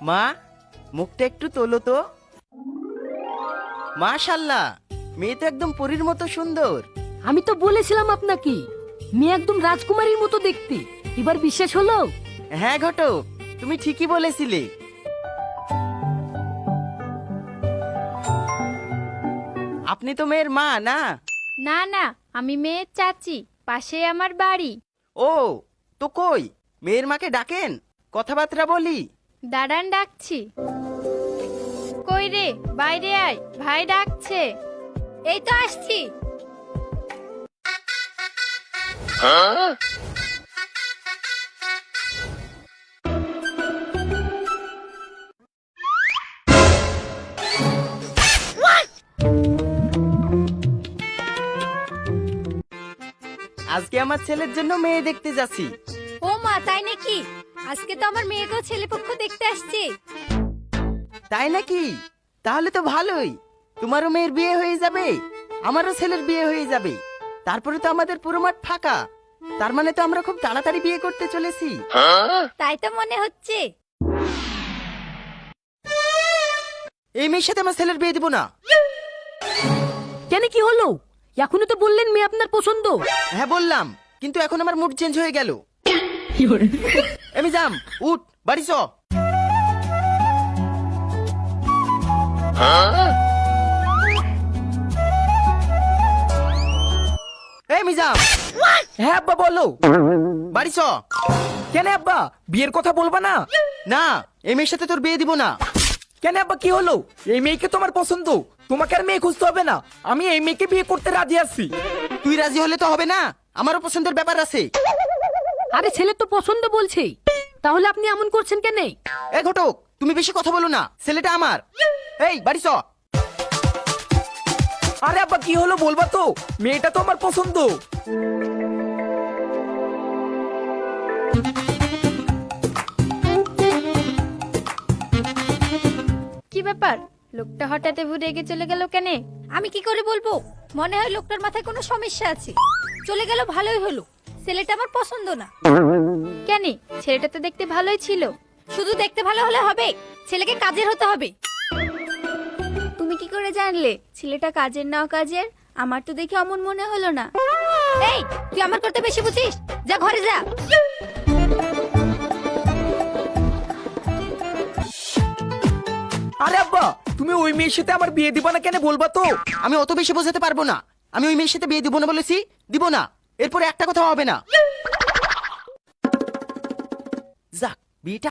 মা, মুখটা একটু তোলো তো। মাশাআল্লাহ, মেয়ে তো একদম পরীর মতো সুন্দর। আমি তো বলেছিলাম আপনাকে মেয়ে একদম রাজকুমারীর মতো দেখতে। এবার বিশ্বাস হলো? হ্যাঁ ঘটক, তুমি ঠিকই বলেছিলে। আপনি তো মেয়ের মা না? না না, আমি মেয়ের চাচি, পাশে আমার বাড়ি। ও, তো কই মেয়ের মাকে ডাকেন, কথাবার্তা বলি। দাঁড়ান ডাকছি। কই রে, বাইরে আয়, ভাই ডাকছে। এই তো আসছি। আজকে আমার ছেলের জন্য মেয়ে দেখতে যাচ্ছি। ও মা, তাই নাকি? আজকে তো আমার মেয়েকেও ছেলেপক্ষ দেখতে আসছে। তাই নাকি? তাহলে তো ভালোই, তোমারও মেয়ের বিয়ে হয়ে যাবে, আমারও ছেলের বিয়ে হয়ে যাবে। তারপরে তো আমাদের পুরো মাঠ ফাঁকা। তার মানে তো আমরা খুব তাড়াতাড়ি বিয়ে করতে চলেছি। তাই তো মনে হচ্ছে। এই মেয়ের সাথে আমার ছেলের বিয়ে দিব না। কেন, কি হলো? এখনো তো বললেন মেয়ে আপনার পছন্দ। হ্যাঁ বললাম, কিন্তু এখন আমার মুড চেঞ্জ হয়ে গেল। আমি যাম, উঠ বাড়ি চ। এই মিজাম। হ্যাঁ আব্বা বলো। বাড়ি চ। কেন আব্বা, বিয়ের কথা বলবা না? না, এই মেয়ের সাথে তোর বিয়ে দিব না। কেন আব্বা, কি হলো? এই মেয়েকে তোমার পছন্দ, তোমাকে আর মেয়ে খুঁজতে হবে না। আমি এই মেয়েকে বিয়ে করতে রাজি আছি। তুই রাজি হলে তো হবে না, আমারও পছন্দের ব্যাপার আছে। আরে ছেলে তো পছন্দ বলছে, তাহলে আপনি এমন করছেন কেন? এ ঘটক, তুমি বেশি কথা বলো না, ছেলেটা আমার। এই বাড়ি চ। আরে আব্বা কি হলো বলবা তো, মেয়েটা তো আমার পছন্দ। কি ব্যাপার, লোকটা হঠাৎ এভাবে রেগে চলে গেল কেন? আমি কি করে বলবো? মনে হয় লোকটার মাথায় কোনো সমস্যা আছে। চলে গেল ভালোই হলো, ছেলেটা আমার পছন্দ না। কেন, ছেলেটা তো দেখতে ভালোই ছিল। শুধু দেখতে ভালো হলে হবে, ছেলেকে কাজের হতে হবে। তুমি কি করে জানলে ছেলেটা কাজের না কাজের? আমার তো দেখে অমন মনে হলো না। এই, তুই আমার করতে বেশি বুঝিস, যা ঘরে যা। আরে আব্বা, তুমি ওই মেয়ের সাথে আমার বিয়ে দিবা না কেন বলবা তো? আমি অত বেশি বোঝাতে পারবো না। আমি ওই মেয়ের সাথে বিয়ে দিব না বলেছি, দিব না। এরপরে একটা কথা হবে না। যাক, বিয়েটা